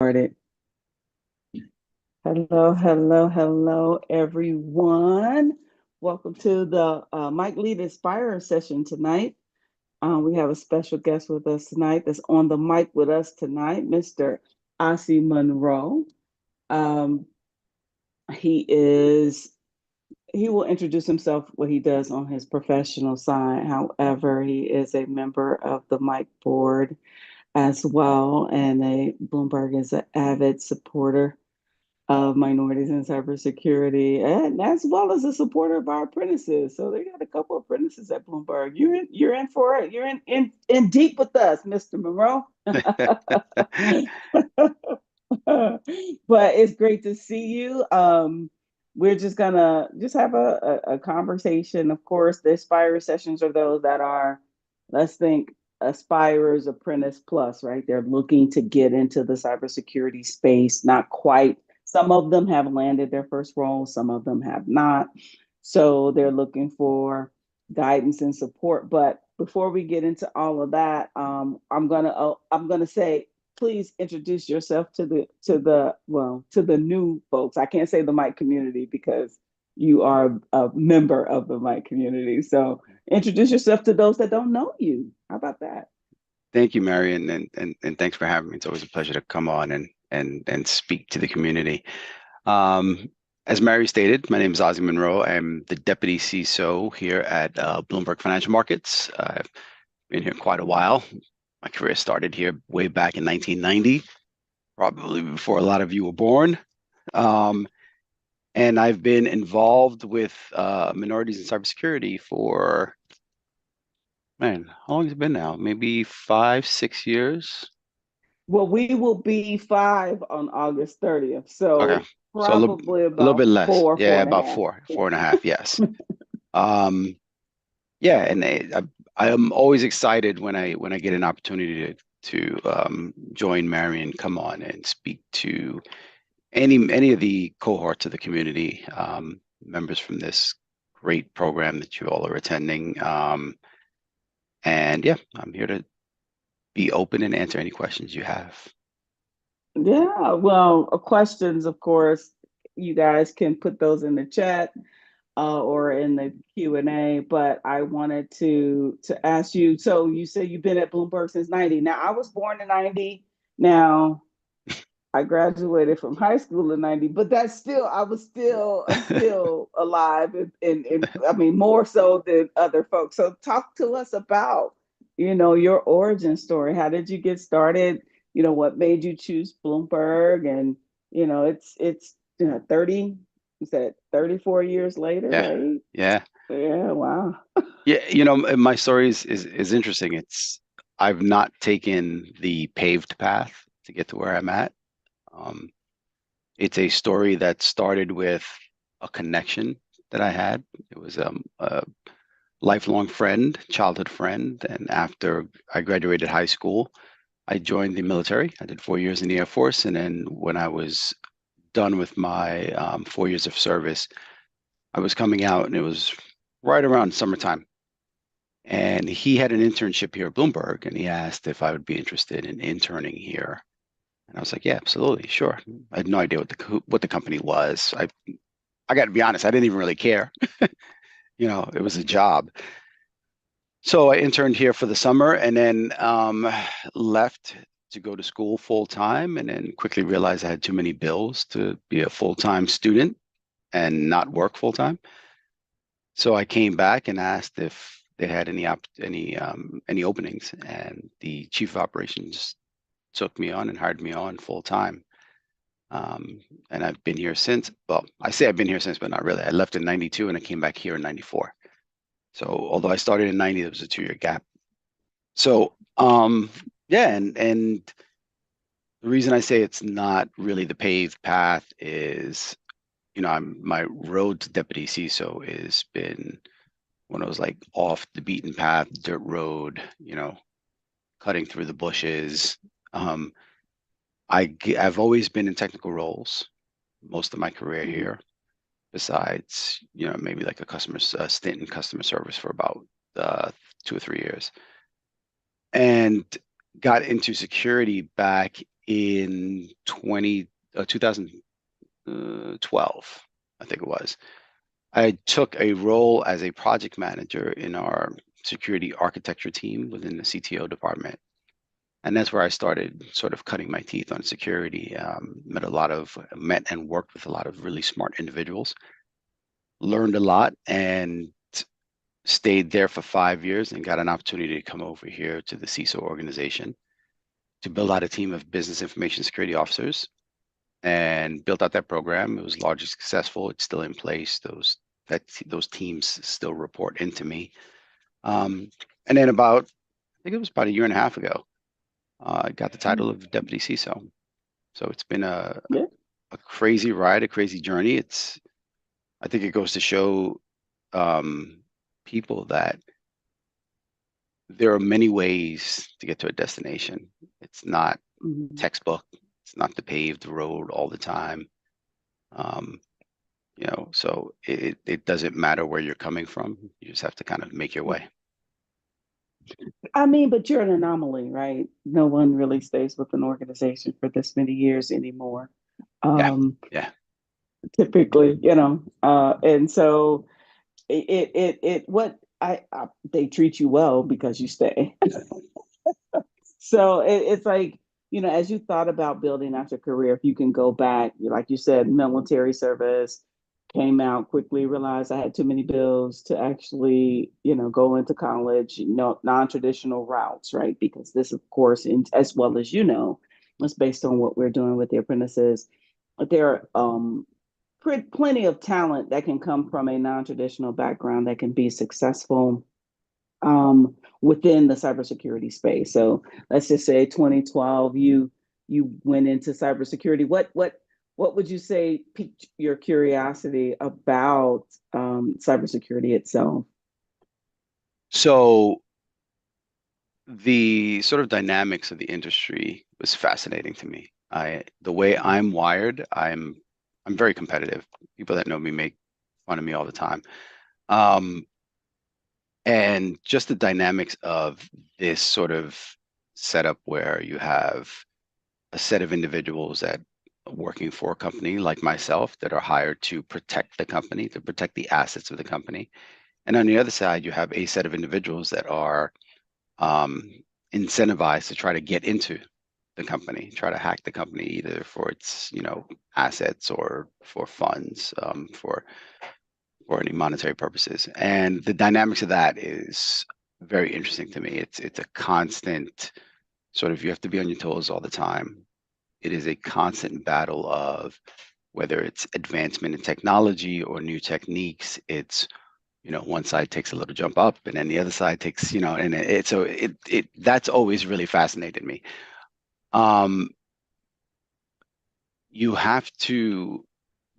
Started. Hello, everyone. Welcome to the Mike Lead Inspire session tonight. We have a special guest with us tonight that's on the mic with us tonight, Mr. Ossie Munroe. Um, he is he will introduce himself what he does on his professional side. However, he is a member of the MiC board as well, and a Bloomberg is an avid supporter of minorities in cybersecurity, and as well as a supporter of our apprentices. So they got a couple of apprentices at Bloomberg. You're in for it. You're in deep with us, Mr. Monroe. But it's great to see you. We're just gonna have a conversation. Of course, the Aspire sessions are those that are, let's think, Aspirers Apprentice Plus, right? They're looking to get into the cybersecurity space, not quite. Some of them have landed their first role, some of them have not. So they're looking for guidance and support. But before we get into all of that, I'm gonna say, please introduce yourself to the new folks. I can't say the MiC community because you are a member of the MiC community. So introduce yourself to those that don't know you. How about that? Thank you, Marion, and thanks for having me. It's always a pleasure to come on and speak to the community. As Mary stated, my name is Ossie Munroe. I'm the Deputy CISO here at Bloomberg Financial Markets. I've been here quite a while. My career started here way back in 1990, probably before a lot of you were born. And I've been involved with minorities in cybersecurity for, man, how long has it been now? Maybe 5, 6 years. Well, we will be 5 on August 30th. Okay. So So probably a little about bit less. four Yeah, and a about half. four, Yeah. 4.5, yes. Yeah, and I am always excited when I get an opportunity to join Mary and come on and speak to any of the cohorts of the community, members from this great program that you all are attending. And yeah, I'm here to be open and answer any questions you have. Yeah, well, questions, of course, you guys can put those in the chat or in the Q&A, but I wanted to ask you, so you said you've been at Bloomberg since 90. Now, I was born in 90. Now, I graduated from high school in 90, but that's still, I'm still alive and I mean, more so than other folks. So talk to us about, your origin story. How did you get started? What made you choose Bloomberg? And, it's 30, you said 34 years later, Yeah, right? yeah, Yeah, wow. yeah. My story is interesting. I've not taken the paved path to get to where I'm at. Um, it's a story that started with a connection that I had. It was a lifelong friend, childhood friend, and after I graduated high school, I joined the military. I did 4 years in the Air Force, and then when I was done with my 4 years of service, I was coming out, and it was right around summertime. And he had an internship here at Bloomberg, and he asked if I would be interested in interning here. And I was like, yeah, absolutely, sure. I had no idea what the company was. I got to be honest, I didn't even really care. It was a job. So I interned here for the summer and then left to go to school full time, and then quickly realized I had too many bills to be a full-time student and not work full time. So I came back and asked if they had any openings, and the chief of operations took me on and hired me on full time. And I've been here since. Well, I say I've been here since, but not really. I left in 92 and I came back here in 94. So although I started in 90, there was a 2-year gap. So yeah, and the reason I say it's not really the paved path is, my road to deputy CISO has been when I was like off the beaten path, dirt road, cutting through the bushes. Um, I've always been in technical roles most of my career Mhm. here, besides, maybe like a stint in customer service for about 2 or 3 years, and got into security back in 2012, I think it was. I took a role as a project manager in our security architecture team within the CTO department. And that's where I started sort of cutting my teeth on security. Met and worked with a lot of really smart individuals, learned a lot, and stayed there for 5 years and got an opportunity to come over here to the CISO organization to build out a team of business information security officers and built out that program. It was largely successful. It's still in place. Those teams still report into me. And then I think it was about a year and a half ago, I got the title of deputy CISO. So it's been Yeah. a crazy ride, a crazy journey. I think it goes to show people that there are many ways to get to a destination. It's not Mhm. textbook. It's not the paved road all the time. Um, so it doesn't matter where you're coming from. You just have to kind of make your way. I mean, but you're an anomaly, right? No one really stays with an organization for this many years anymore. Yeah, Um, yeah. typically, and so what I they treat you well because you stay. So it's like, as you thought about building out your career, if you can go back, like you said, military service, came out quickly, realized I had too many bills to actually, go into college, non-traditional routes, right? Because this, of course, as well as is based on what we're doing with the apprentices. But there are plenty of talent that can come from a non-traditional background that can be successful within the cybersecurity space. So let's just say 2012, you went into cybersecurity. What would you say piqued your curiosity about cybersecurity itself? So the sort of dynamics of the industry was fascinating to me. The way I'm wired, I'm very competitive. People that know me make fun of me all the time. Um, and just the dynamics of this sort of setup where you have a set of individuals that are working for a company like myself that are hired to protect the company, to protect the assets of the company. And on the other side, you have a set of individuals that are um, incentivized to try to get into the company, try to hack the company either for its, assets or for funds, for any monetary purposes. And the dynamics of that is very interesting to me. It's a constant sort of, you have to be on your toes all the time. It is a constant battle of whether it's advancement in technology or new techniques. It's one side takes a little jump up and then the other side takes, and that's always really fascinated me. Um, you have to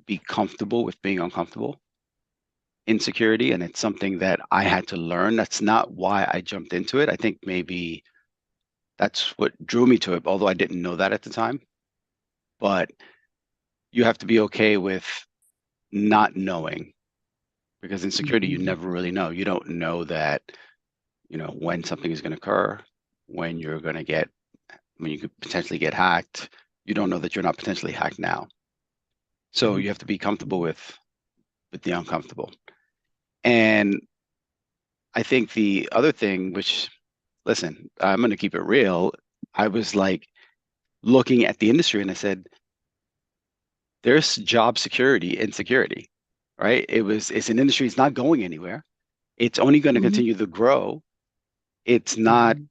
be comfortable with being uncomfortable in security, and it's something that I had to learn. That's not why I jumped into it. I think maybe that's what drew me to it, although I didn't know that at the time. But you have to be okay with not knowing, because in security, you Mhm. never really know. You don't know that, when something is going to occur, when you're going to when you could potentially get hacked. You don't know that you're not potentially hacked now. So you have to be comfortable with the uncomfortable. And I think the other thing, which, listen, I'm going to keep it real. I was like looking at the industry and I said, there's job security in security, right? It's an industry, it's not going anywhere. It's only going to Mhm. continue to grow. It's not, Mhm.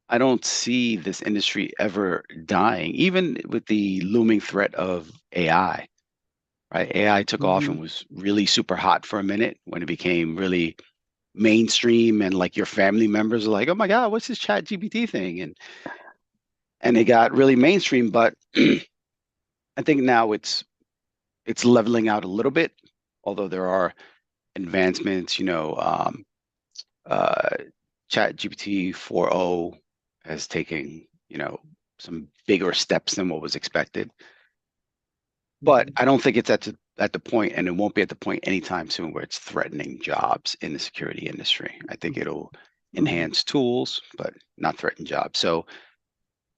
I don't see this industry ever dying, even with the looming threat of AI, right? AI took off and Mhm. was really super hot for a minute when it became really mainstream, and like your family members are like, oh my God, what's this chat GPT thing? And it got really mainstream, but I think now it's leveling out a little bit, although there are advancements, uh, chat GPT 4.0 has taken, some bigger steps than what was expected. But Mhm. I don't think it's at the point, and it won't be at the point anytime soon where it's threatening jobs in the security industry. I think it'll Mhm. enhance tools, but not threaten jobs. So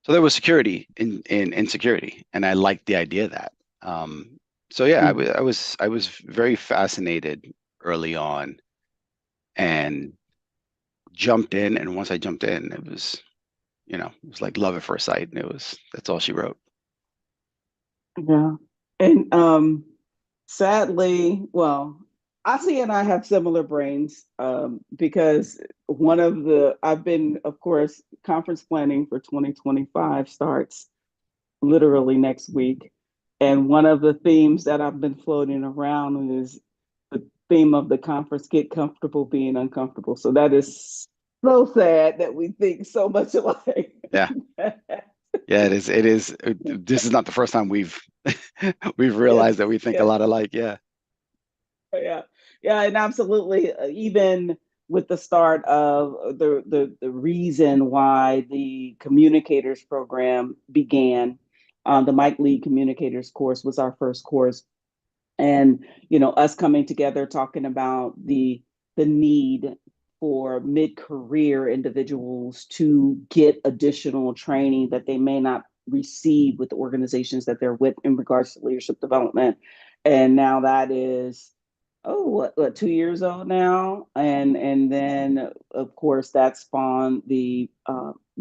So there was security in security, and I liked the idea of that. Um, so yeah, Mhm. I was very fascinated early on and jumped in. And once I jumped in, it was, it was like love at first sight. And that's all she wrote. Yeah. And sadly, well, Ossie and I have similar brains because I've been, of course, conference planning for 2025 starts literally next week. And one of the themes that I've been floating around is the theme of the conference, get comfortable being uncomfortable. So that is so sad that we think so much alike. Yeah. Yeah, it is. It is. This is not the first time we've we've Yes, realized that we think a yes. lot alike. Yeah. Yeah, yeah, and absolutely. Even with the start of the reason why the communicators program began, the Mike Lead Communicators course was our first course, and us coming together talking about the need for mid-career individuals to get additional training that they may not receive with the organizations that they're with in regards to leadership development. And now that is, oh, what 2 years old now, and then of course that spawned the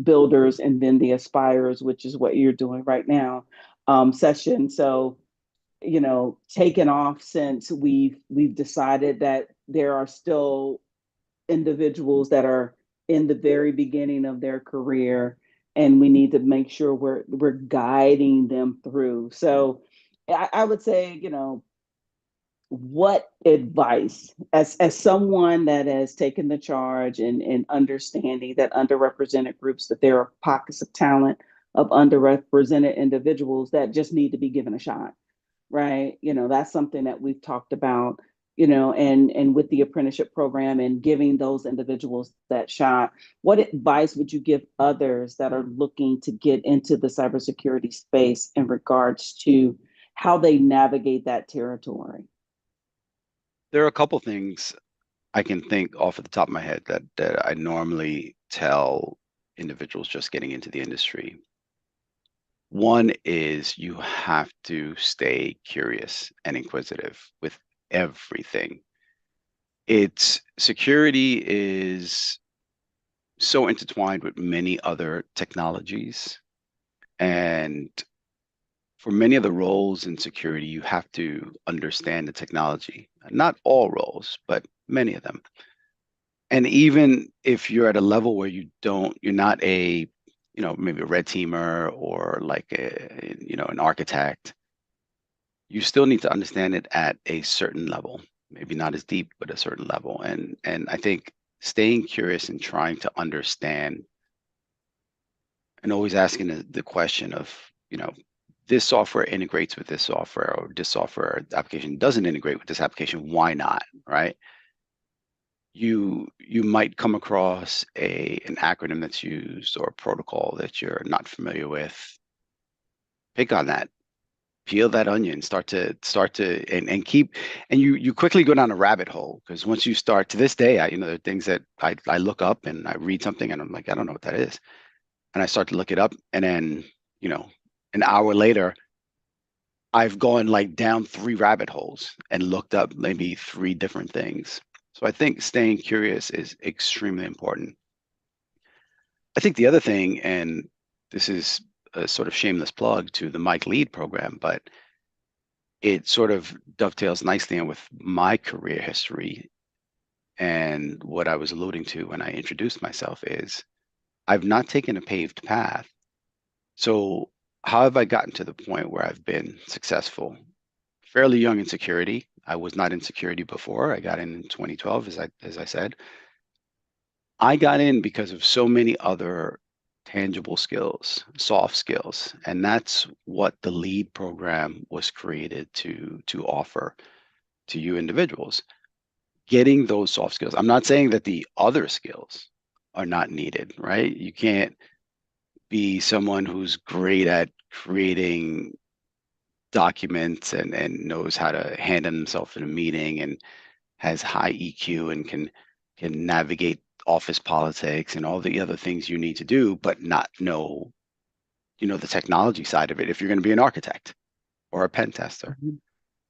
builders and then the aspirers, which is what you're doing right now, session. So taken off since we've decided that there are still individuals that are in the very beginning of their career, and we need to make sure we're guiding them through. So I would say, what advice, as someone that has taken the charge and understanding that underrepresented groups, that there are pockets of talent of underrepresented individuals that just need to be given a shot, right? That's something that we've talked about, and with the apprenticeship program and giving those individuals that shot. What advice would you give others that are looking to get into the cybersecurity space in regards to how they navigate that territory? There are a couple things I can think off at the top of my head that I normally tell individuals just getting into the industry. One is you have to stay curious and inquisitive with everything. It's security is so intertwined with many other technologies. And for many of the roles in security, you have to understand the technology. Not all roles, but many of them. And even if you're at a level where you're not maybe a red teamer or like an architect, you still need to understand it at a certain level, maybe not as deep, but a certain level. And I think staying curious and trying to understand and always asking the question of, this software integrates with this software, or this software application doesn't integrate with this application. Why not? Right? You might come across an acronym that's used or a protocol that you're not familiar with. Pick on that, peel that onion, start to and keep, and you quickly go down a rabbit hole, because once you start, to this day, there are things that I look up and I read something and I'm like, I don't know what that is. And I start to look it up, and then, an hour later, I've gone like down three rabbit holes and looked up maybe three different things. So I think staying curious is extremely important. I think the other thing, and this is a sort of shameless plug to the Mike Lead program, but it sort of dovetails nicely in with my career history. And what I was alluding to when I introduced myself is I've not taken a paved path. So how have I gotten to the point where I've been successful? Fairly young in security. I was not in security before. I got in 2012, as I said. I got in because of so many other tangible skills, soft skills, and that's what the lead program was created to offer to you individuals. Getting those soft skills. I'm not saying that the other skills are not needed, right? You can't be someone who's great at creating documents and knows how to handle himself in a meeting and has high EQ and can navigate office politics and all the other things you need to do, but not know the technology side of it if you're going to be an architect or a pen tester.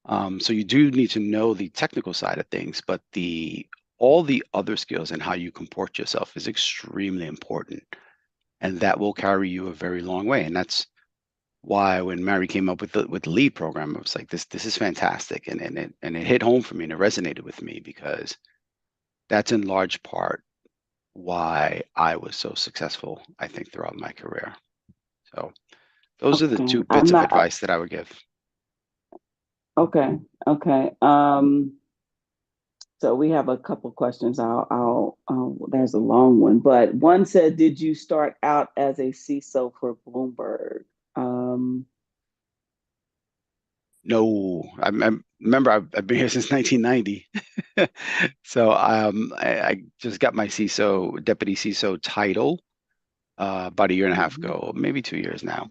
Mhm. So you do need to know the technical side of things, but the all the other skills and how you comport yourself is extremely important, and that will carry you a very long way. And that's why when Mary came up with the lead program, I was like, this is fantastic, and it hit home for me and it resonated with me because that's in large part why I was so successful, I think, throughout my career. So those are the Okay. two I'm bits of not advice that I would give. okay. Okay. So we have a couple questions. There's a long one, but one said, "Did you start out as a CISO for Bloomberg?" Um, No, I remember I've been here since 1990. So I just got my deputy CISO title about a year and a half mhm, ago, maybe 2 years now.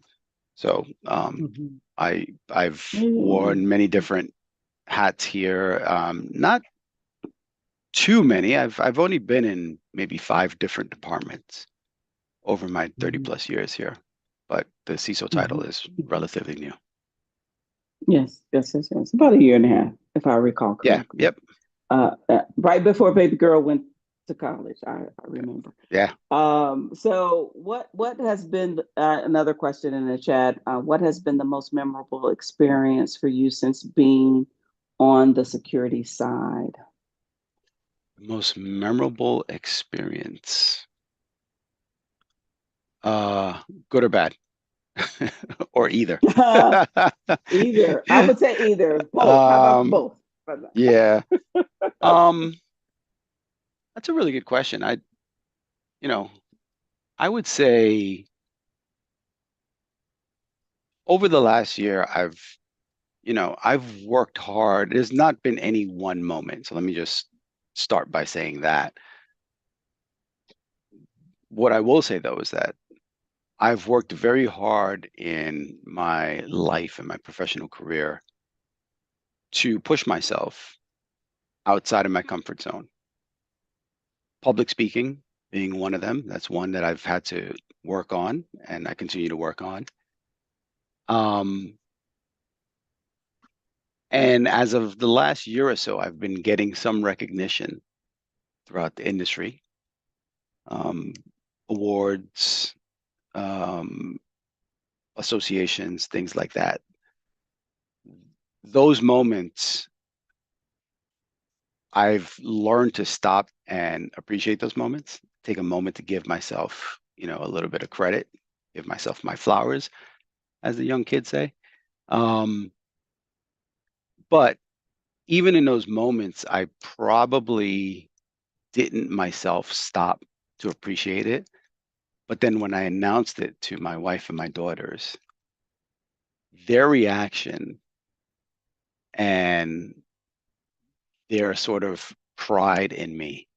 So mhm. I've Yeah. worn many different hats here. Not too many. I've only been in maybe 5 different departments over my 30 Mhm, plus years here, but the CISO title mhm, is mhm. relatively new. Yes, yes, yes, yes. About a year and a half, if I recall Yeah, correctly. yep, Right before baby girl went to college, I remember. yeah. So what has been another question in the chat? What has been the most memorable experience for you since being on the security side? Most memorable experience. Uh, Good or bad, or either. Either. I would say either. Both. How about Um, both? yeah. Um, that's a really good question. You know, I would say over the last year, I've worked hard. There's not been any one moment. So let me just start by saying that. What I will say though is that I've worked very hard in my life and my professional career to push myself outside of my comfort zone. Public speaking being one of them. That's one that I've had to work on and I continue to work on. Um, and as of the last year or so, I've been getting some recognition throughout the industry, um, awards, um, associations, things like that. Those moments, I've learned to stop and appreciate those moments, take a moment to give myself, a little bit of credit, give myself my flowers, as the young kids say. Um, but even in those moments, I probably didn't myself stop to appreciate it. But then when I announced it to my wife and my daughters, their reaction and their sort of pride in me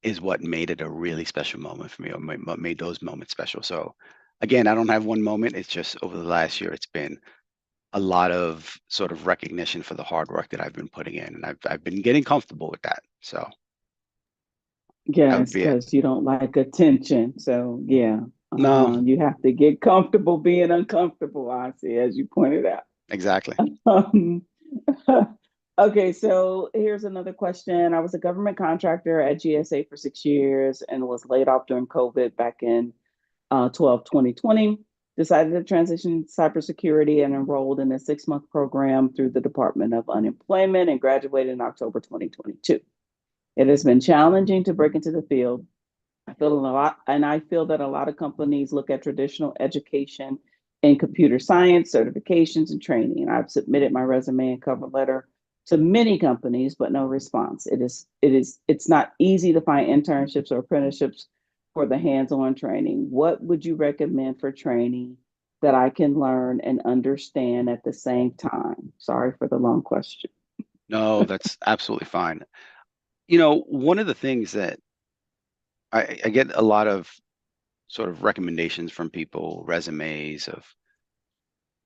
is what made it a really special moment for me, or what made those moments special. So again, I don't have one moment. It's just over the last year, it's been a lot of sort of recognition for the hard work that I've been putting in, and I've been getting comfortable with that. So that would Yes, be it. because you don't like attention. So yeah, No, you have to get comfortable being uncomfortable, I see, as you pointed out. exactly. Um, okay, so here's another question. I was a government contractor at GSA for 6 years and was laid off during COVID back in 2020. Decided to transition to cybersecurity and enrolled in a 6 month program through the Department of Unemployment and graduated in October 2022. It has been challenging to break into the field. I feel that a lot of companies look at traditional education in computer science, certifications, and training. I've submitted my resume and cover letter to many companies, but no response. It's not easy to find internships or apprenticeships for the hands-on training. What would you recommend for training that I can learn and understand at the same time? Sorry for the long question. No, that's absolutely fine. One of the things that I get a lot of sort of recommendations from people, resumes of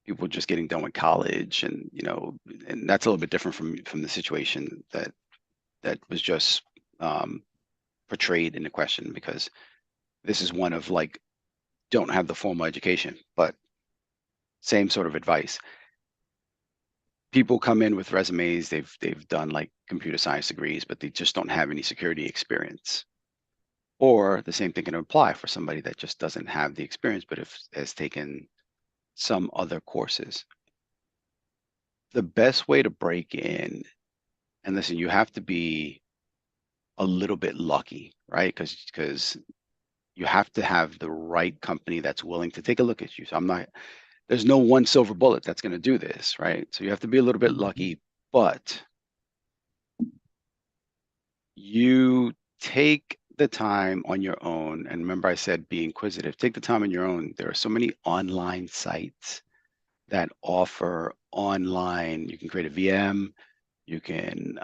people just getting done with college, and that's a little bit different from the situation that was just um, portrayed in the question because this is one of like don't have the formal education, but same sort of advice. People come in with resumes, they've done like computer science degrees, but they just don't have any security experience. Or the same thing can apply for somebody that just doesn't have the experience, but if has taken some other courses. The best way to break in, and listen, you have to be a little bit lucky, right? Because you have to have the right company that's willing to take a look at you. So there's no one silver bullet that's going to do this, right? So you have to be a little bit Mhm. lucky, but you take the time on your own. And remember, I said be inquisitive. Take the time on your own. There are so many online sites that offer online. You can create a VM. You can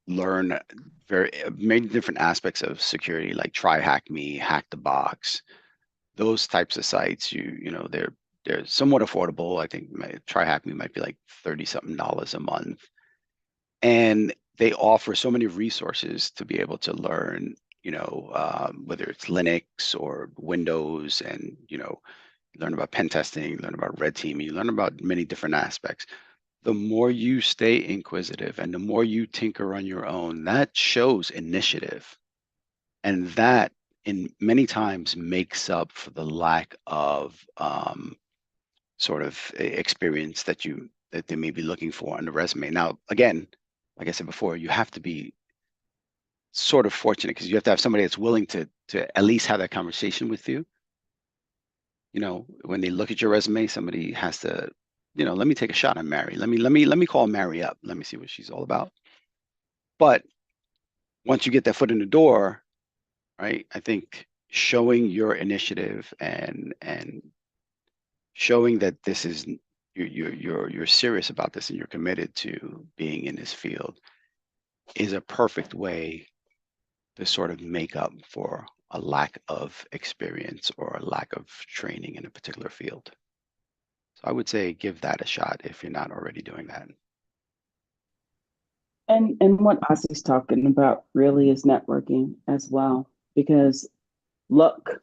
learn very many different aspects of security, like try hack me, hack the box. Those types of sites, they're somewhat affordable. I think try hack me might be like 30 something dollars a month, and they offer so many resources to be able to learn. Whether it's Linux or Windows, and learn about pen testing, learn about red teaming, you learn about many different aspects. The more you stay inquisitive and the more you tinker on your own, that shows initiative. And that in many times makes up for the lack of sort of experience that they may be looking for on the resume. Now, again, like I said before, you have to be sort of fortunate because you have to have somebody that's willing to at least have that conversation with you. When they look at your resume, somebody has to, let me take a shot on Mary. Let me call Mary up. Let me see what she's all about. But once you get that foot in the door, right, I think showing your initiative and showing that this is you're serious about this and you're committed to being in this field is a perfect way to sort of make up for a lack of experience or a lack of training in a particular field. So I would say give that a shot if you're not already doing that. And what Ossie's talking about really is networking as well, because luck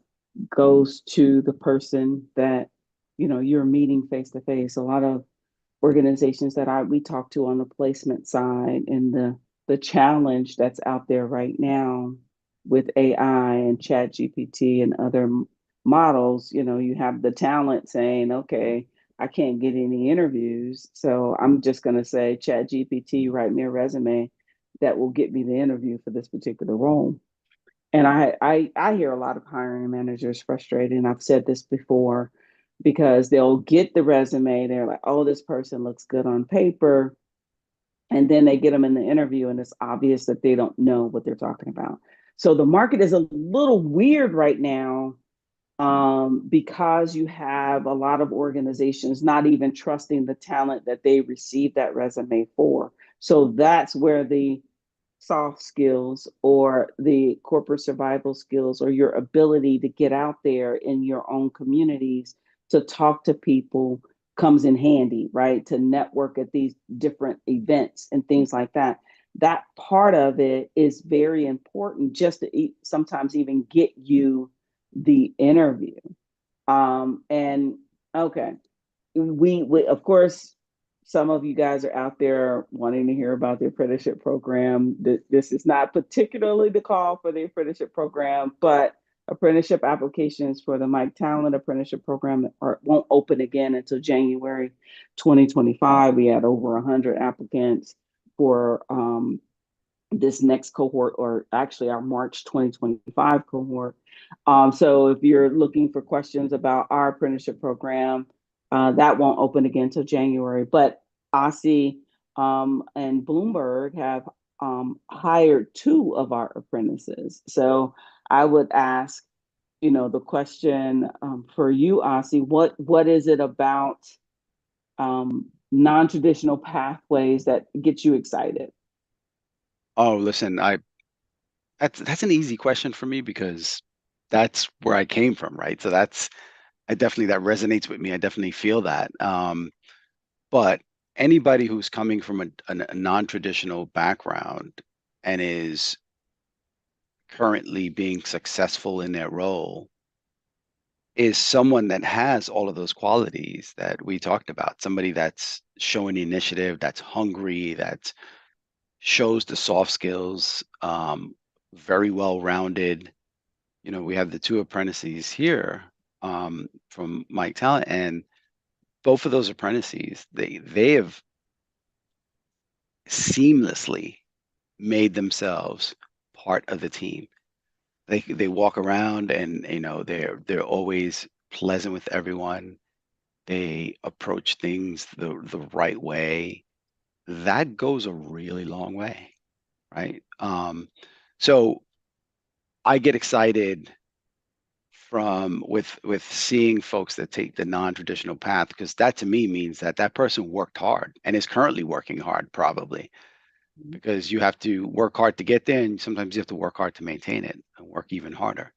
goes to the person that you're meeting face to face. A lot of organizations that we talk to on the placement side, and the challenge that's out there right now with AI and Chat GPT and other models. You have the talent saying, okay, I can't get any interviews, so I'm just going to say, Chat GPT, write me a resume that will get me the interview for this particular role. And I hear a lot of hiring managers frustrated, and I've said this before, because they'll get the resume, they're like, oh, this person looks good on paper, and then they get them in the interview, and it's obvious that they don't know what they're talking about. So the market is a little weird right now, because you have a lot of organizations not even trusting the talent that they received that resume for. So that's where the soft skills or the corporate survival skills or your ability to get out there in your own communities to talk to people comes in handy, right? To network at these different events and things like that. That part of it is very important, just to sometimes even get you the interview. And okay, we of course, some of you guys are out there wanting to hear about the apprenticeship program. This is not particularly the call for the apprenticeship program, but apprenticeship applications for the MiC Talent Apprenticeship Program won't open again until January 2025. We had over 100 applicants for this next cohort, or actually our March 2025 cohort. So if you're looking for questions about our apprenticeship program, that won't open again until January. But Ossie and Bloomberg have hired two of our apprentices. So I would ask, the question for you, Ossie, what is it about non-traditional pathways that get you excited? Oh, listen, that's an easy question for me because that's where I came from, right? So I definitely that resonates with me. I definitely feel that. But anybody who's coming from a non-traditional background and is currently being successful in their role is someone that has all of those qualities that we talked about. Somebody that's showing initiative, that's hungry, that shows the soft skills, very well rounded. You know, we have the two apprentices here from Mike Talent, and both of those apprentices, they have seamlessly made themselves part of the team. They walk around and they're always pleasant with everyone. They approach things the right way. That goes a really long way, right? So I get excited from with seeing folks that take the non-traditional path, because that to me means that that person worked hard and is currently working hard, probably, because you have to work hard to get there, and sometimes you have to work hard to maintain it and work even harder.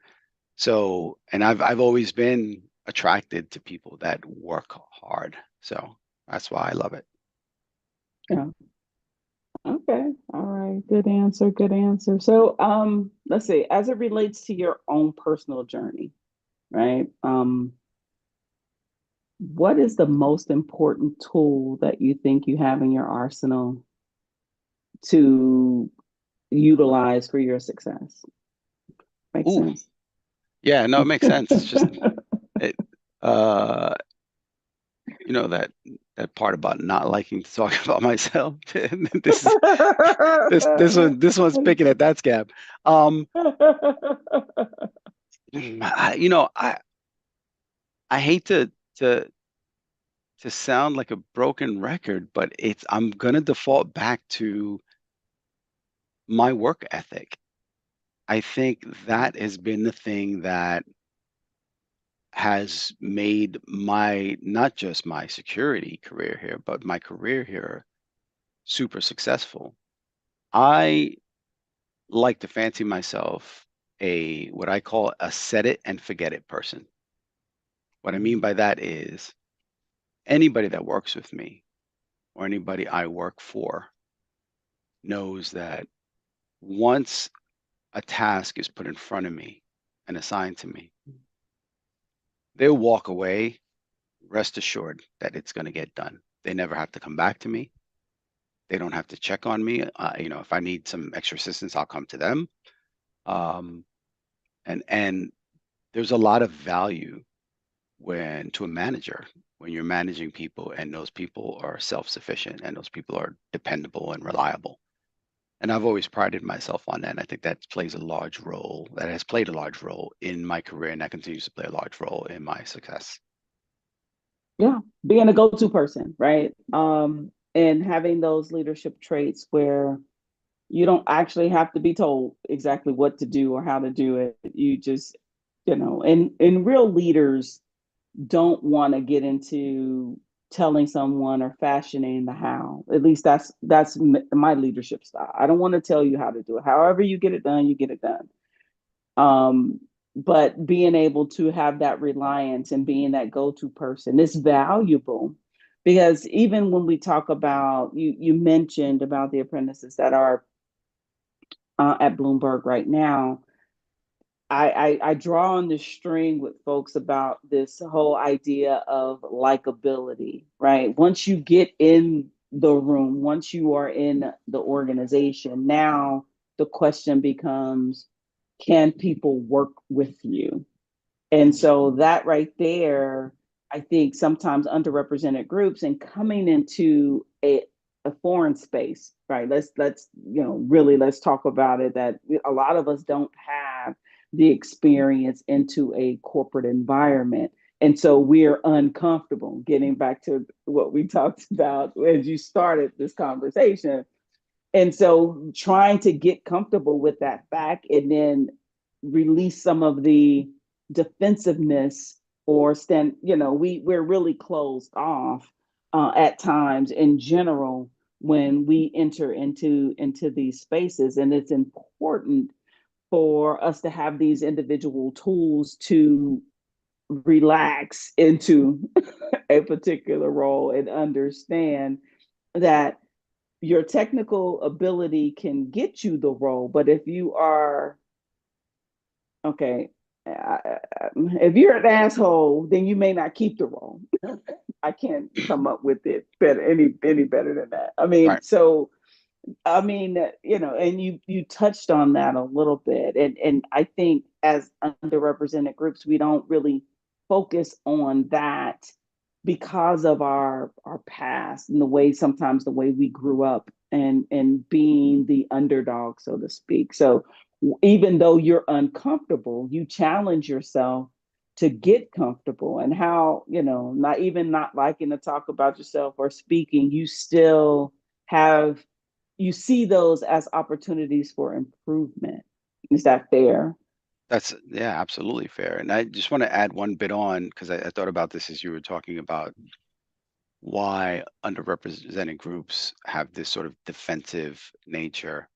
So, and I've always been attracted to people that work hard. So that's why I love it. Yeah. Okay. All right. Good answer. Good answer. So, let's see, as it relates to your own personal journey, right? What is the most important tool that you think you have in your arsenal to utilize for your success? Makes Ooh, sense. yeah, no, it makes sense. It's just it, uh, that part about not liking to talk about myself. This is this one's picking at that scab. Um, I hate to to sound like a broken record, but I'm gonna default back to my work ethic. I think that has been the thing that has made my not just my security career here, but my career here super successful. I like to fancy myself a what I call a set it and forget it person. What I mean by that is anybody that works with me or anybody I work for knows that once a task is put in front of me and assigned to me, they'll walk away, rest assured that it's going to get done. They never have to come back to me. They don't have to check on me. If I need some extra assistance, I'll come to them. Um, and there's a lot of value when to a manager when you're managing people and those people are self-sufficient and those people are dependable and reliable. And I've always prided myself on that. And I think that plays a large role, that has played a large role in my career, and that continues to play a large role in my success. Yeah, being a go-to person, right? And having those leadership traits where you don't actually have to be told exactly what to do or how to do it. You just, and real leaders don't want to get into telling someone or fashioning the how. At least that's my leadership style. I don't want to tell you how to do it. However you get it done, you get it done. Um, but being able to have that reliance and being that go-to person is valuable, because even when we talk about, you mentioned about the apprentices that are at Bloomberg right now, I draw on the string with folks about this whole idea of likability, right? Once you get in the room, once you are in the organization, now the question becomes, can people work with you? And so that right there, I think sometimes underrepresented groups and coming into a foreign space, right? Let's really let's talk about it, that a lot of us don't have the experience into a corporate environment. And so we're uncomfortable, getting back to what we talked about as you started this conversation. And so trying to get comfortable with that fact and then release some of the defensiveness, or stand, we're really closed off at times in general when we enter into these spaces. And it's important for us to have these individual tools to relax into a particular role and understand that your technical ability can get you the role, but if you are okay, if you're an asshole, then you may not keep the role. I can't come up with it better any better than that. I mean, Right. so I mean, and you touched on that a little bit, and I think as underrepresented groups, we don't really focus on that because of our past and the way sometimes the way we grew up and being the underdog, so to speak. So even though you're uncomfortable, you challenge yourself to get comfortable, and how, not even not liking to talk about yourself or speaking, you still have you see those as opportunities for improvement. Is that fair? That's, yeah, absolutely fair. And I just want to add one bit on because I thought about this as you were talking about why underrepresented groups have this sort of defensive nature.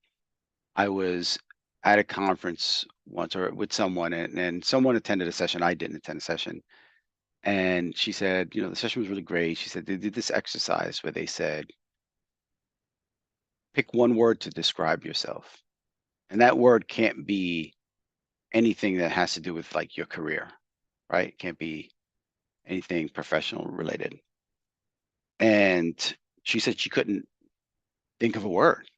I was at a conference once or with someone, and someone attended a session. I didn't attend a session. And she said, the session was really great. She said they did this exercise where they said, pick one word to describe yourself. And that word can't be anything that has to do with like your career, right? It can't be anything professional related. And she said she couldn't think of a word.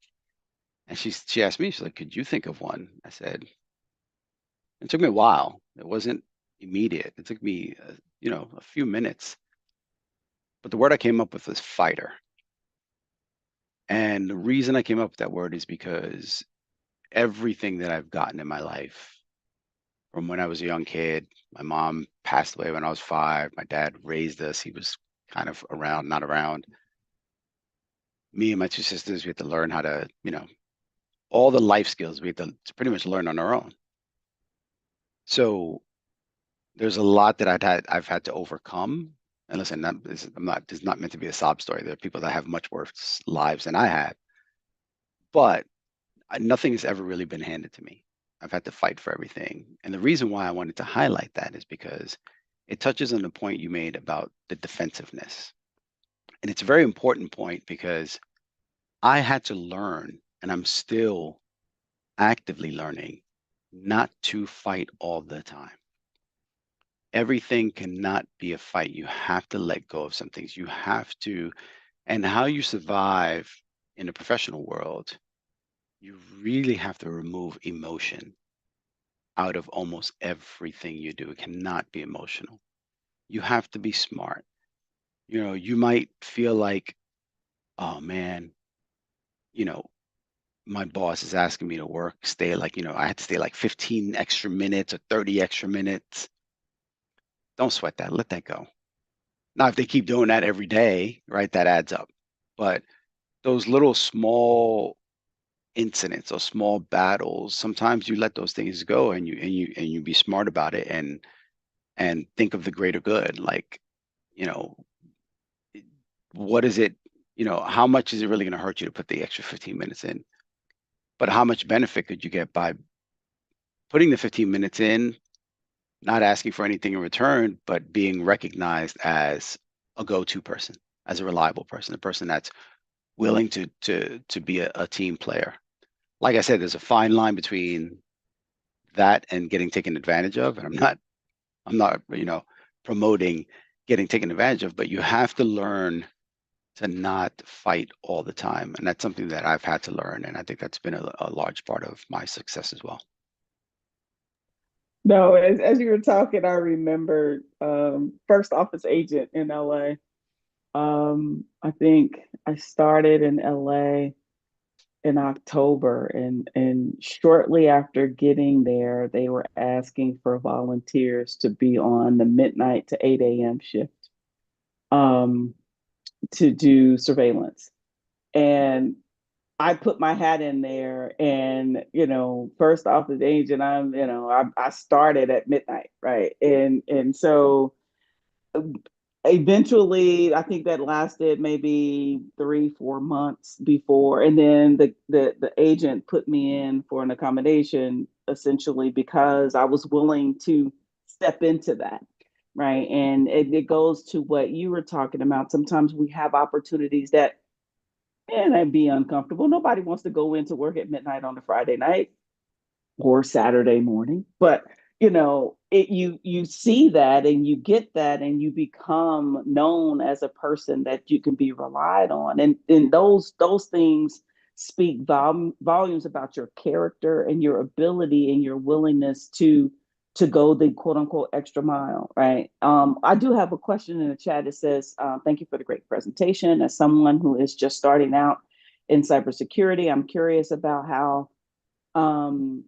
And she asked me, she's like, could you think of one? I said, it took me a while. It wasn't immediate. It took me, a few minutes. But the word I came up with was fighter. And the reason I came up with that word is because everything that I've gotten in my life, from when I was a young kid, my mom passed away when I was 5. My dad raised us. He was kind of around, not around. Me and my 2 sisters, we had to learn how to, all the life skills we had to pretty much learn on our own. So there's a lot that I've had to overcome. And listen, this is not meant to be a sob story. There are people that have much worse lives than I had, but nothing has ever really been handed to me. I've had to fight for everything. And the reason why I wanted to highlight that is because it touches on the point you made about the defensiveness. And it's a very important point because I had to learn, and I'm still actively learning, not to fight all the time. Everything cannot be a fight. You have to let go of some things. You have to, and how you survive in the professional world, you really have to remove emotion out of almost everything you do. It cannot be emotional. You have to be smart. You might feel like, oh man, you know, my boss is asking me to stay like, I had to stay like 15 extra minutes or 30 extra minutes. Don't sweat that. Let that go. Now, if they keep doing that every day, right, that adds up. But those little small incidents or small battles, sometimes you let those things go and you be smart about it and think of the greater good. Like, you know, what is it, how much is it really going to hurt you to put the extra 15 minutes in? But how much benefit could you get by putting the 15 minutes in, not asking for anything in return, but being recognized as a go-to person, as a reliable person, a person that's willing to be a team player. Like I said, there's a fine line between that and getting taken advantage of. And I'm not, promoting getting taken advantage of, but you have to learn to not fight all the time. And that's something that I've had to learn. And I think that's been a large part of my success as well. No, as you were talking, I remember first office agent in LA. I think I started in LA in October, and shortly after getting there, they were asking for volunteers to be on the midnight to 8 a.m. shift um, to do surveillance. And I put my hat in there, and first office agent, I started at midnight, right? And so eventually, I think that lasted maybe 3 4 months before, and then the agent put me in for an accommodation, essentially because I was willing to step into that, right? And it goes to what you were talking about. Sometimes we have opportunities that, and I'd be uncomfortable. Nobody wants to go into work at midnight on a Friday night or Saturday morning, but you see that and you get that and you become known as a person that you can be relied on, and those things speak volumes about your character and your ability and your willingness to go the quote unquote extra mile, right? I do have a question in the chat. It says, thank you for the great presentation. As someone who is just starting out in cybersecurity, I'm curious about um,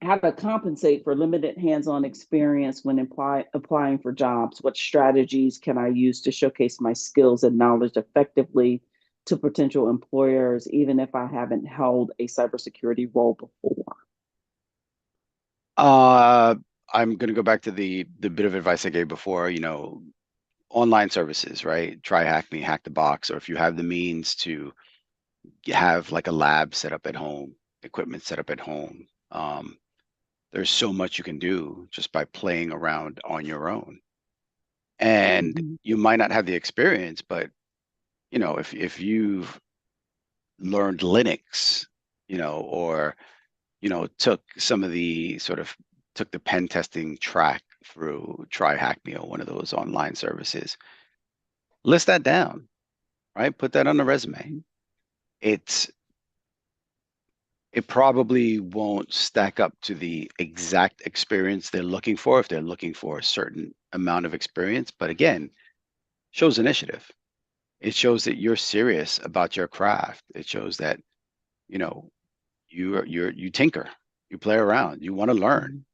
how to compensate for limited hands-on experience when applying for jobs. What strategies can I use to showcase my skills and knowledge effectively to potential employers, even if I haven't held a cybersecurity role before? Uh, I'm going to go back to the bit of advice I gave before, online services, right? Try Hack Me, Hack the Box, or if you have the means to have like a lab set up at home, equipment set up at home. There's so much you can do just by playing around on your own. And Mhm. you might not have the experience, but if you've learned Linux, or took some of the sort of took the pen testing track through Try Hack Me or one of those online services, list that down, right? Put that on the resume. It's it probably won't stack up to the exact experience they're looking for if they're looking for a certain amount of experience. But again, shows initiative. It shows that you're serious about your craft. It shows that, you know, you tinker, you play around, you want to learn, Mhm.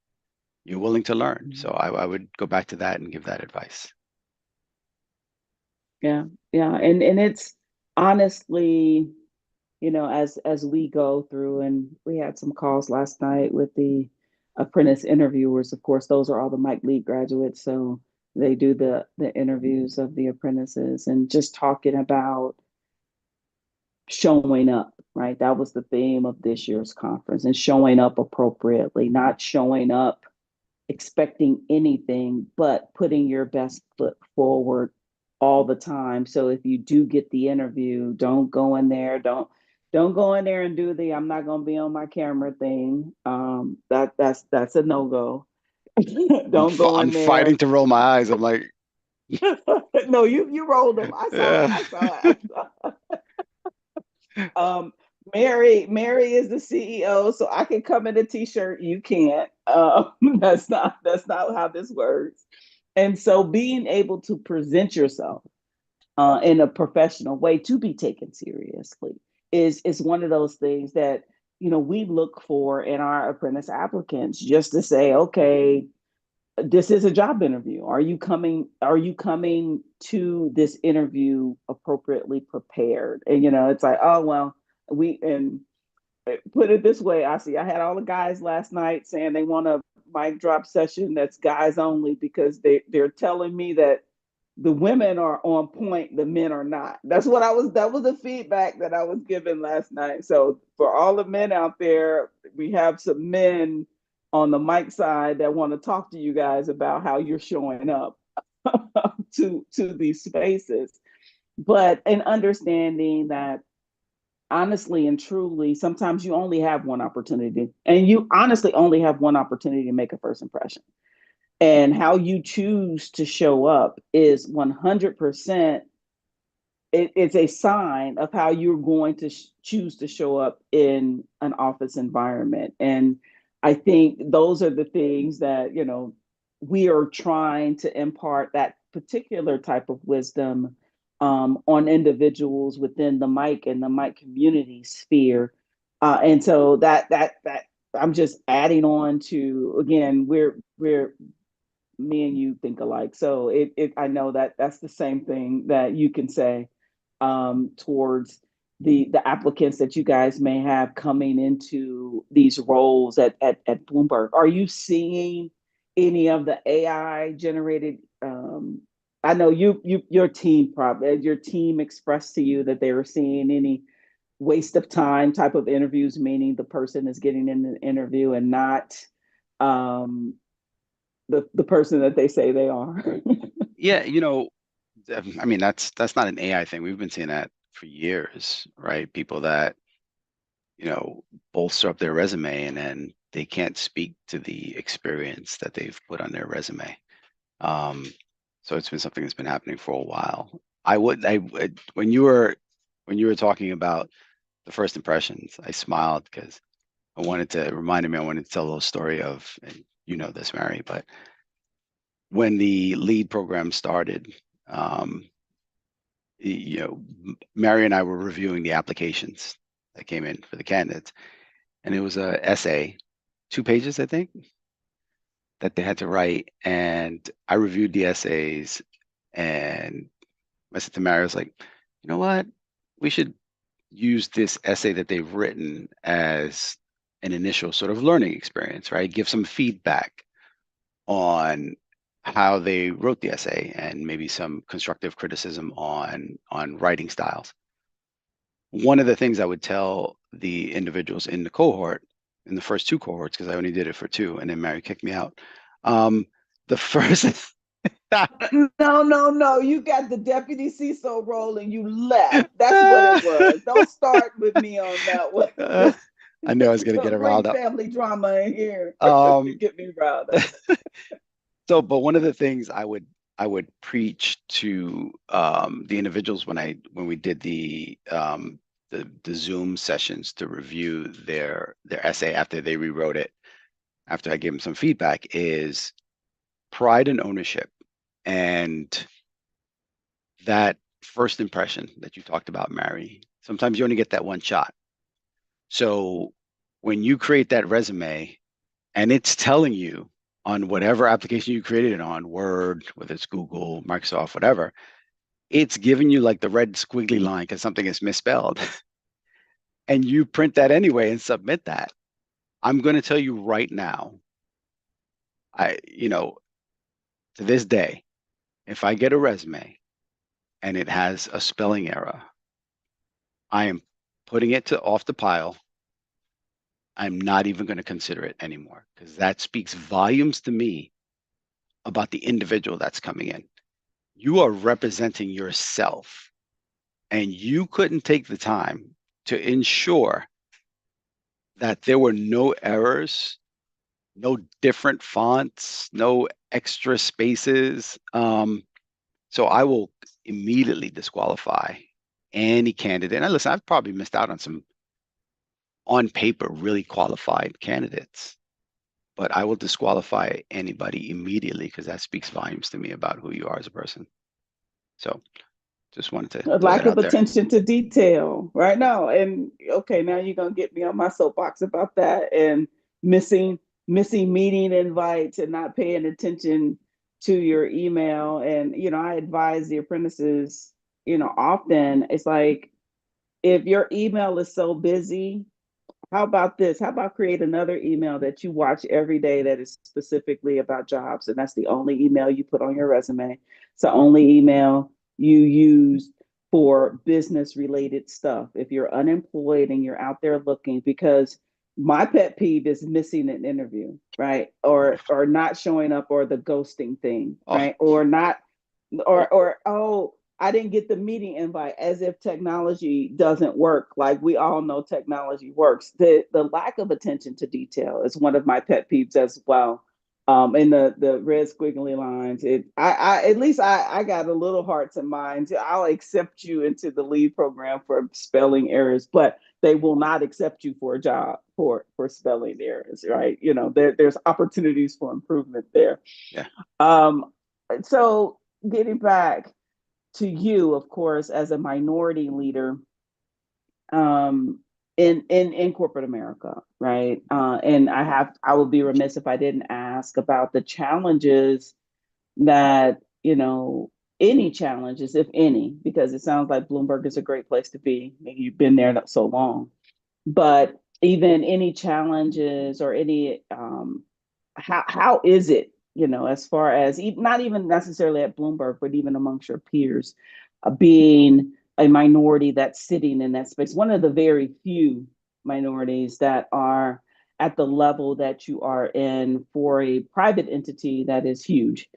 you're willing to learn. So Mhm. I would go back to that and give that advice. Yeah, yeah, and it's honestly, as we go through, and we had some calls last night with the apprentice interviewers. Of course, those are all the Mike Lead graduates, so they do the interviews of the apprentices, and just talking about showing up, right? That was the theme of this year's conference, and showing up appropriately, not showing up expecting anything, but putting your best foot forward all the time. So if you do get the interview, don't go in there, don't go in there and do the I'm not gonna be on my camera thing. That's a no-go. Don't go I'm in fighting there. to roll my eyes. I'm like, No, you rolled them. I saw it. yeah. I saw it. I saw it. Mary is the CEO, so I can come in a t-shirt. You can't. That's not how this works. And so being able to present yourself in a professional way to be taken seriously is one of those things that we look for in our apprentice applicants, just to say, okay, this is a job interview. Are you coming to this interview appropriately prepared? And it's like, oh well, we and put it this way, I had all the guys last night saying they want a mic drop session that's guys only, because they're telling me that the women are on point, the men are not. That was the feedback that I was given last night. So for all the men out there, we have some men on the mic side that want to talk to you guys about how you're showing up to these spaces. But in understanding that honestly and truly, sometimes you only have one opportunity, and you honestly only have one opportunity to make a first impression. And how you choose to show up is 100%, it's a sign of how you're going to choose to show up in an office environment. And I think those are the things that we are trying to impart, that particular type of wisdom on individuals within the MiC and the MiC community sphere. And so that I'm just adding on to, again, we're me and you think alike. So I know that that's the same thing that you can say towards the applicants that you guys may have coming into these roles at Bloomberg. Are you seeing any of the AI generated? I know your team expressed to you that they were seeing any waste of time type of interviews, meaning the person is getting in an interview and not um, the person that they say they are. Yeah, I mean, that's not an AI thing. We've been seeing that for years, right? People that, bolster up their resume and then they can't speak to the experience that they've put on their resume. Um, so it's been something that's been happening for a while. When you were talking about the first impressions, I smiled because I wanted to it reminded me I wanted to tell a little story of, and you know this, Mary, but when the lead program started, um, you know, Mary and I were reviewing the applications that came in for the candidates, and it was a essay, 2 pages, I think, that they had to write. And I reviewed the essays, and I said to Mary, I was like, you know what? We should use this essay that they've written as an initial sort of learning experience, right? Give some feedback on how they wrote the essay and maybe some constructive criticism on writing styles. One of the things I would tell the individuals in the cohort, in the first 2 cohorts, because I only did it for 2, and then Mary kicked me out. The first, No, no, no. You got the deputy CISO role and you left. That's what it was. Don't start with me on that one. I knew I was going to get Don't her riled bring up. family drama in here. Um, Get me riled up. but one of the things I would preach to the individuals when we did the Zoom sessions to review their essay after they rewrote it, after I gave them some feedback, is pride and ownership. And that first impression that you talked about, Mary, sometimes you only get that one shot. So when you create that resume and it's telling you on whatever application you created it on, Word, whether it's Google, Microsoft, whatever, it's giving you like the red squiggly line because something is misspelled. And you print that anyway and submit that. I'm going to tell you right now, you know, to this day, if I get a resume and it has a spelling error, I am putting it off the pile. I'm not even going to consider it anymore because that speaks volumes to me about the individual that's coming in. You are representing yourself, and you couldn't take the time to ensure that there were no errors, no different fonts, no extra spaces. So I will immediately disqualify any candidate. And listen, I've probably missed out on some on paper really qualified candidates, but I will disqualify anybody immediately because that speaks volumes to me about who you are as a person. So just wanted to A throw that lack of out there. attention to detail right now. And okay, now you're gonna get me on my soapbox about that and missing meeting invites and not paying attention to your email. And I advise the apprentices, often it's like if your email is so busy, how about this? How about create another email that you watch every day that is specifically about jobs? And that's the only email you put on your resume. It's the only email you use for business related stuff. If you're unemployed and you're out there looking, because my pet peeve is missing an interview, right? Or not showing up, or the ghosting thing, Oh, right? Or not, or oh, I didn't get the meeting invite, as if technology doesn't work. Like we all know technology works. The lack of attention to detail is one of my pet peeves as well. And the red squiggly lines. I at least I got a little hearts and minds. I'll accept you into the lead program for spelling errors, but they will not accept you for a job for spelling errors, right? There's opportunities for improvement there. yeah. Um, so getting back to you, of course, as a minority leader um, in corporate America, right? And I would be remiss if I didn't ask about the challenges that any challenges, if any, because it sounds like Bloomberg is a great place to be. Maybe you've been there so long, but even any challenges or any how is it, as far as not even necessarily at Bloomberg, but even amongst your peers, being a minority that's sitting in that space, one of the very few minorities that are at the level that you are in for a private entity that is huge.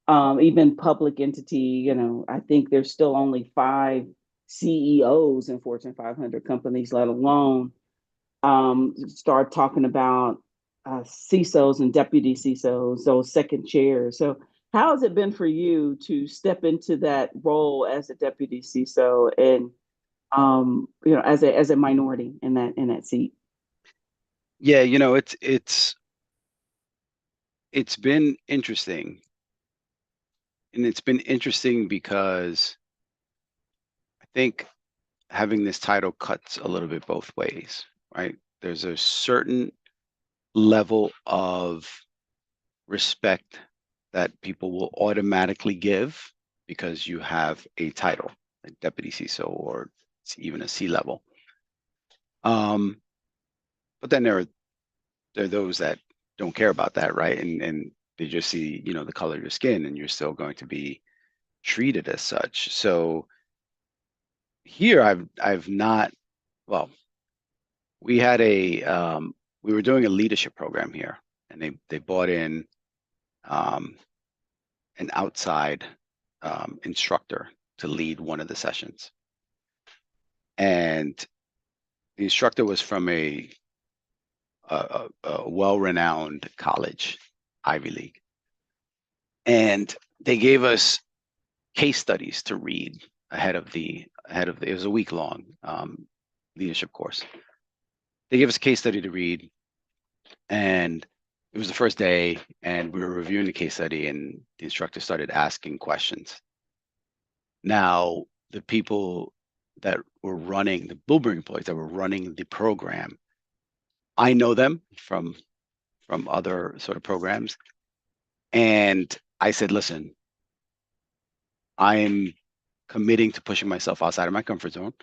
Even public entity, I think there's still only 5 CEOs in Fortune 500 companies, let alone start talking about CISOs and deputy CISOs, those second chairs. So, how has it been for you to step into that role as a deputy CISO and as a minority in that seat? Yeah, it's been interesting. And it's been interesting because I think having this title cuts a little bit both ways, right? There's a certain level of respect that people will automatically give because you have a title, like deputy CISO or even a C level. But then there are those that don't care about that, right? And they just see, the color of your skin, and you're still going to be treated as such. So here I've not, well, we had we were doing a leadership program here, and they brought in um, an outside instructor to lead one of the sessions. And the instructor was from a well-renowned college, Ivy League. And they gave us case studies to read it was a week-long leadership course. They gave us a case study to read, and it was the first day, and we were reviewing the case study, and the instructor started asking questions. Now, the people that were running, the Blueberry employees that were running the program, I know them from other sort of programs. And I said, listen, I'm committing to pushing myself outside of my comfort zone,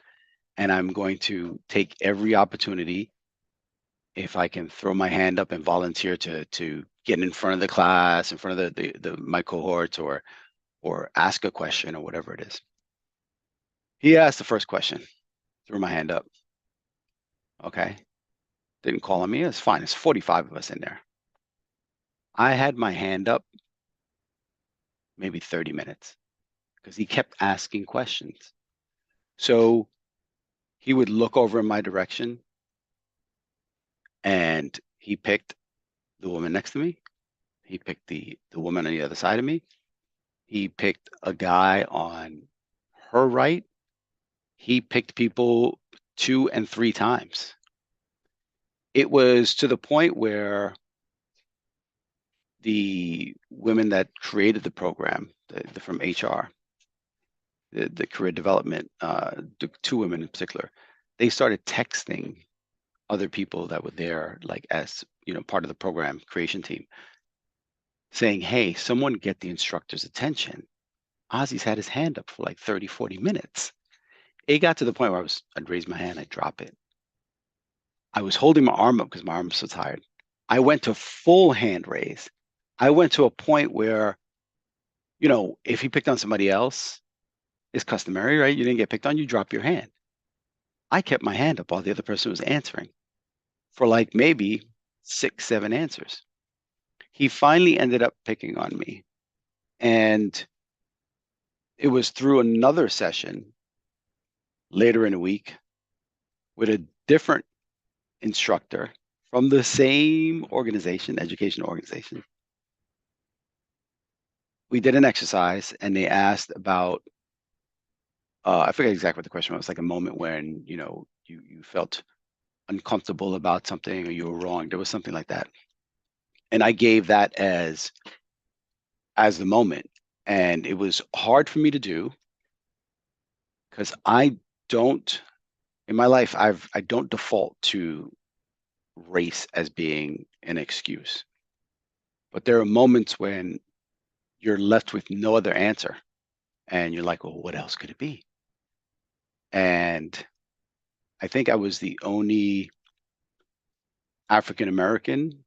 and I'm going to take every opportunity if I can throw my hand up and volunteer to get in front of the class, in front of my cohorts, or ask a question or whatever it is. He asked the first question, threw my hand up. Okay. Didn't call on me. It's fine. It's 45 of us in there. I had my hand up maybe 30 minutes because he kept asking questions. So he would look over in my direction, and he picked the woman next to me. He picked the woman on the other side of me. He picked a guy on her right. He picked people 2 and 3 times. It was to the point where the women that created the program, from HR, the career development, the 2 women in particular, they started texting other people that were there, like as part of the program creation team, saying, hey, someone get the instructor's attention. Ossie's had his hand up for like 30, 40 minutes. It got to the point where I'd raise my hand, I'd drop it. I was holding my arm up because my arm was so tired. I went to full hand raise. I went to a point where, if he picked on somebody else, it's customary, right? You didn't get picked on, you drop your hand. I kept my hand up while the other person was answering for like maybe 6, 7 answers. He finally ended up picking on me. And it was through another session later in the week with a different instructor from the same organization, education organization. We did an exercise, and they asked about, I forget exactly what the question was, like a moment when, you felt uncomfortable about something or you were wrong. There was something like that. And I gave that as the moment. And it was hard for me to do because I don't, in my life, I don't default to race as being an excuse. But there are moments when you're left with no other answer, and you're like, well, what else could it be? And I think I was the only African American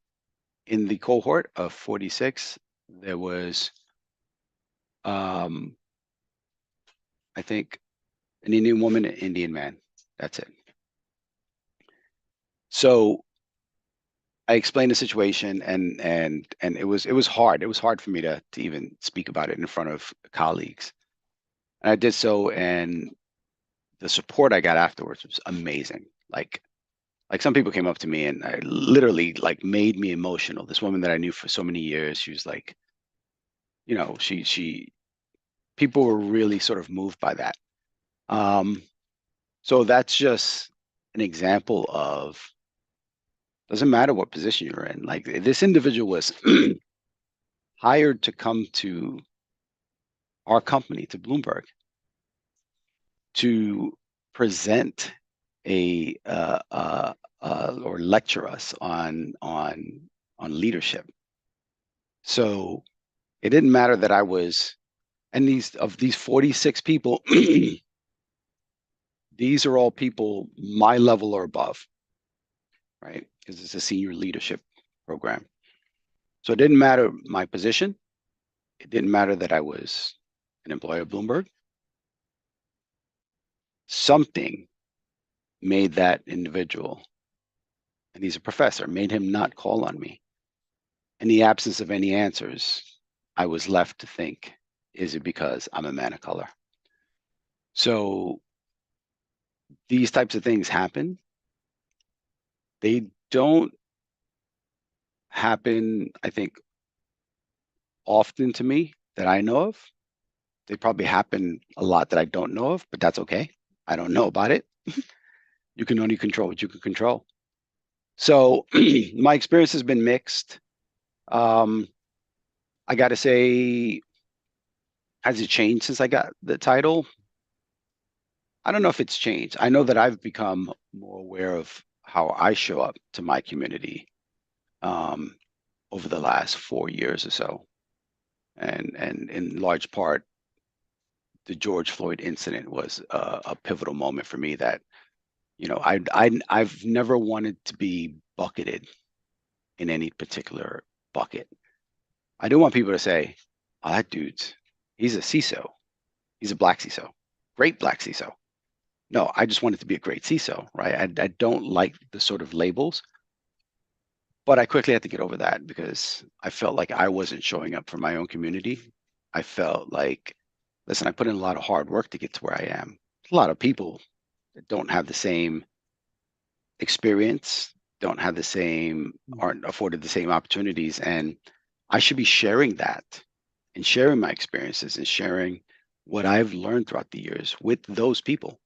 in the cohort of 46. There was, I think, an Indian woman, an Indian man. That's it. So I explained the situation, and it was hard. It was hard for me to even speak about it in front of colleagues. And I did so, and the support I got afterwards was amazing. Like Like some people came up to me and I literally like made me emotional. This woman that I knew for so many years, she was like, she people were really sort of moved by that. Um, so that's just an example of doesn't matter what position you're in. Like this individual was hired to come to our company, to Bloomberg, to present a or lecture us on leadership. So it didn't matter that I was, and these 46 people, these are all people my level or above, right? Because it's a senior leadership program. So it didn't matter my position. It didn't matter that I was an employee of Bloomberg. Something made that individual, and he's a professor, made him not call on me. In the absence of any answers, I was left to think, is it because I'm a man of color? So these types of things happen. They don't happen, I think, often to me that I know of. They probably happen a lot that I don't know of, but that's okay. I don't know about it. You can only control what you can control. So my experience has been mixed. Um, I got to say, has it changed since I got the title? I don't know if it's changed. I know that I've become more aware of how I show up to my community um, over the last 4 years or so, and in large part, the George Floyd incident was a pivotal moment for me. That I've never wanted to be bucketed in any particular bucket. I do want people to say, "Oh, that dude's he's a CISO. He's a black CISO, great black CISO." No, I just want it to be a great CISO, right? I don't like the sort of labels, but I quickly had to get over that because I felt like I wasn't showing up for my own community. I felt like, listen, I put in a lot of hard work to get to where I am. A lot of people that don't have the same experience, don't have the same, aren't afforded the same opportunities. And I should be sharing that and sharing my experiences and sharing what I've learned throughout the years with those people.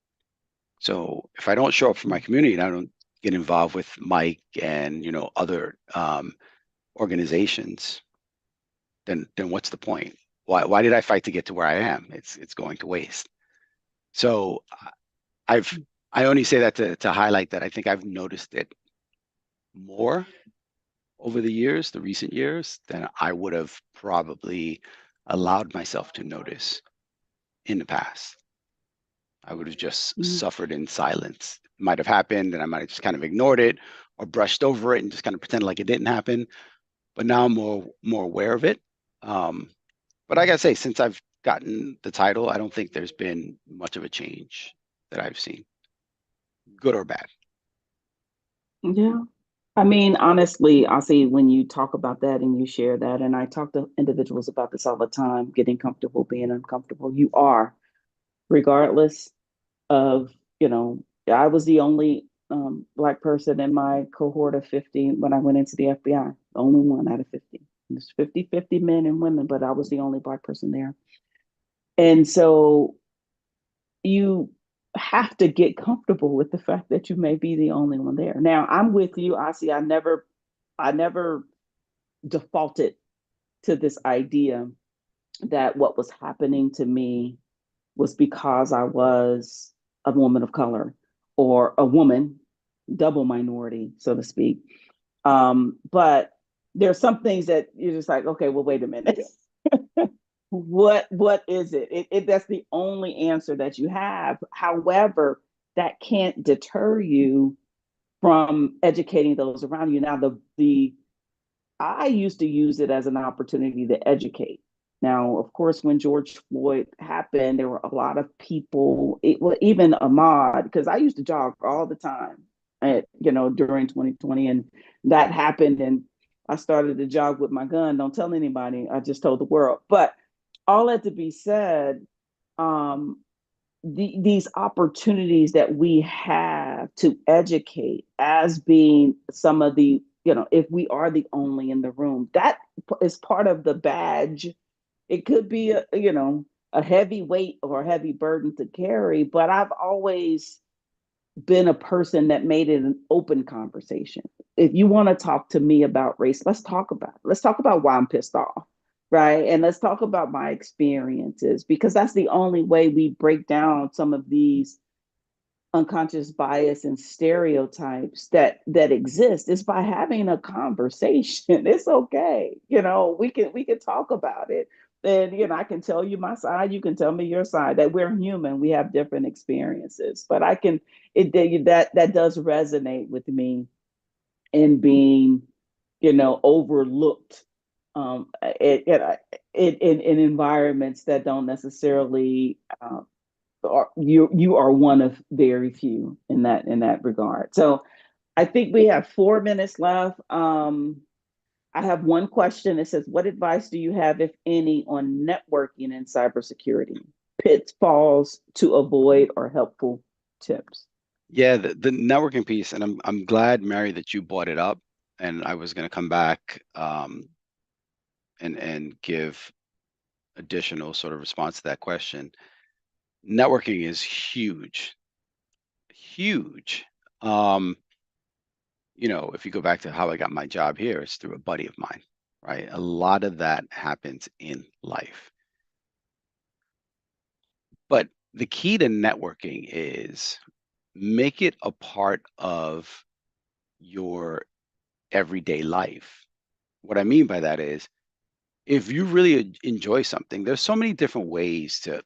So if I don't show up for my community and I don't get involved with MiC and other organizations, then what's the point? Why did I fight to get to where I am? It's going to waste. So I've I only say that to highlight that I think I've noticed it more over the years, the recent years, than I would have probably allowed myself to notice in the past. I would have just Mm. suffered in silence. It might have happened and I might have just kind of ignored it or brushed over it and just kind of pretend like it didn't happen. But now I'm more aware of it. Um, but I gotta say, since I've gotten the title, I don't think there's been much of a change that I've seen, good or bad. Yeah. I mean, honestly, I see when you talk about that and you share that, and I talk to individuals about this all the time, getting comfortable being uncomfortable. You are, regardless of, I was the only Black person in my cohort of 50 when I went into the FBI, the only one out of 50. There's 50-50 men and women, but I was the only Black person there. And so you have to get comfortable with the fact that you may be the only one there. Now, I'm with you, Ossie. I never defaulted to this idea that what was happening to me was because I was a woman of color or a woman, double minority, so to speak. But there's some things that you're just like, okay, well, wait a minute. What is it? That's the only answer that you have. However, that can't deter you from educating those around you. Now, the I used to use it as an opportunity to educate. Now, of course, when George Floyd happened, there were a lot of people, even Ahmaud, because I used to jog all the time during 2020, and that happened. And I started to jog with my gun. Don't tell anybody. I just told the world. But all that to be said, um, these opportunities that we have to educate as being some of the, if we are the only in the room, that is part of the badge. It could be a heavy weight or a heavy burden to carry, but I've always been a person that made it an open conversation. If you want to talk to me about race, let's talk about it. Let's talk about why I'm pissed off, right? And let's talk about my experiences, because that's the only way we break down some of these unconscious bias and stereotypes that exist, is by having a conversation. It's okay, we can talk about it. And I can tell you my side, you can tell me your side, that we're human, we have different experiences. But I can it that does resonate with me in being overlooked, in environments that don't necessarily, you are one of very few in that regard. So I think we have 4 minutes left. I have one question. It says, what advice do you have, if any, on networking and cybersecurity? Pitfalls to avoid or helpful tips? Yeah, the networking piece, and I'm glad, Mary, that you brought it up. And I was going to come back and give additional sort of response to that question. Networking is huge, huge. If you go back to how I got my job here, it's through a buddy of mine, right? A lot of that happens in life. But the key to networking is make it a part of your everyday life. What I mean by that is, if you really enjoy something, there's so many different ways to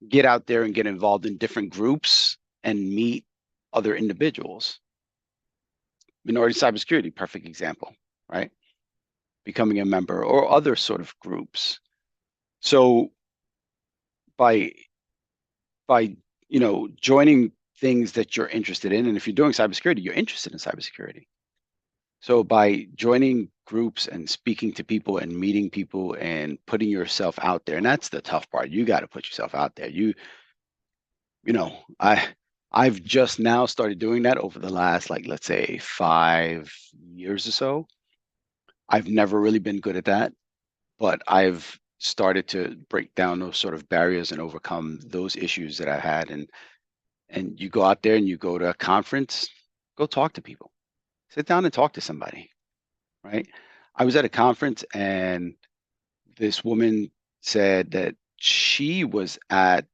get out there and get involved in different groups and meet other individuals. Minority cybersecurity, perfect example, right? Becoming a member or other sort of groups. So by joining things that you're interested in, and if you're doing cybersecurity, you're interested in cybersecurity. So by joining groups and speaking to people and meeting people and putting yourself out there, and that's the tough part. You got to put yourself out there. I've just now started doing that over the last, like, let's say 5 years or so. I've never really been good at that, but I've started to break down those sort of barriers and overcome those issues that I had. And you go out there and you go to a conference, go talk to people. Sit down and talk to somebody, right? I was at a conference and this woman said that she was at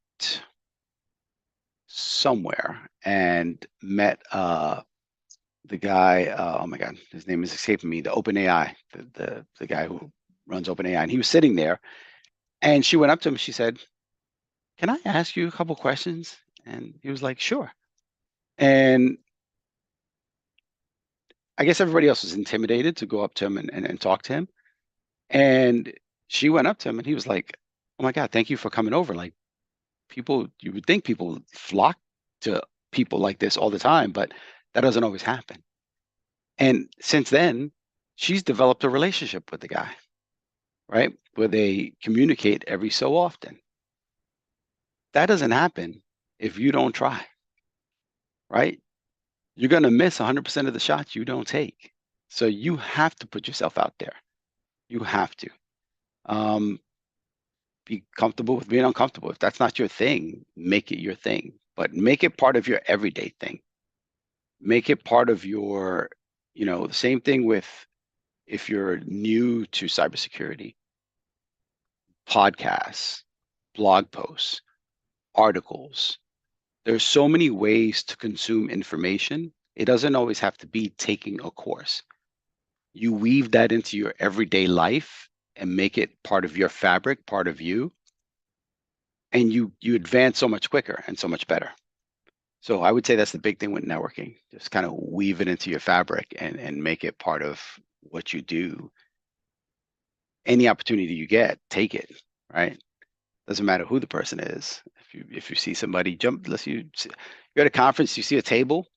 somewhere and met the guy, oh my God, his name is escaping me, the OpenAI, the guy who runs OpenAI, and he was sitting there, and she went up to him, she said, "Can I ask you a couple questions?" And he was like, "Sure." And I guess everybody else was intimidated to go up to him and talk to him. And she went up to him and he was like, "Oh my God, thank you for coming over." Like, people, you would think people flock to people like this all the time, but that doesn't always happen. And since then, she's developed a relationship with the guy, right? Where they communicate every so often. That doesn't happen if you don't try, right? You're going to miss 100% of the shots you don't take. So you have to put yourself out there. You have to. Be comfortable with being uncomfortable. If that's not your thing, make it your thing, but make it part of your everyday thing. Make it part of your, the same thing with, if you're new to cybersecurity, podcasts, blog posts, articles. There's so many ways to consume information. It doesn't always have to be taking a course. You weave that into your everyday life and make it part of your fabric, part of you, and you advance so much quicker and so much better. So I would say that's the big thing with networking. Just kind of weave it into your fabric and make it part of what you do. Any opportunity you get, take it, right? Doesn't matter who the person is. If you see somebody jump, you're at a conference, you see a table,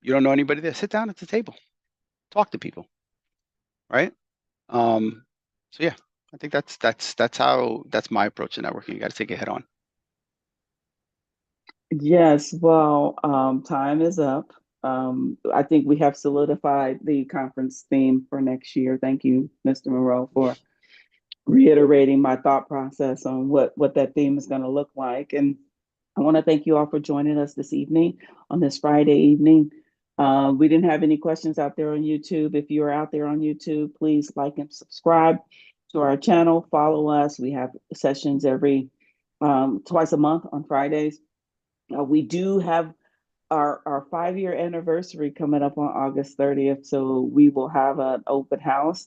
you don't know anybody there, sit down at the table, talk to people, right? So yeah, I think that's my approach to networking. You got to take it head on. Yes, well, time is up. I think we have solidified the conference theme for next year. Thank you, Mr. Munroe, for reiterating my thought process on what that theme is going to look like. And I want to thank you all for joining us this evening on this Friday evening. We didn't have any questions out there on YouTube. If you are out there on YouTube, please like and subscribe to our channel. Follow us. We have sessions every twice a month on Fridays. We do have our 5 year anniversary coming up on August 30th, so we will have an open house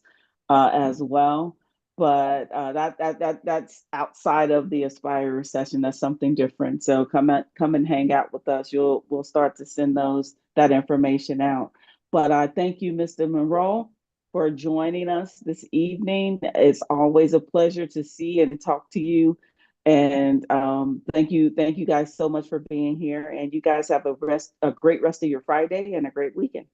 as well. But that's outside of the Aspire session. That's something different. So come and hang out with us. We'll start to send that information out. But I thank you, Mr. Monroe, for joining us this evening. It's always a pleasure to see and talk to you, and thank you guys so much for being here. And you guys have a great rest of your Friday and a great weekend.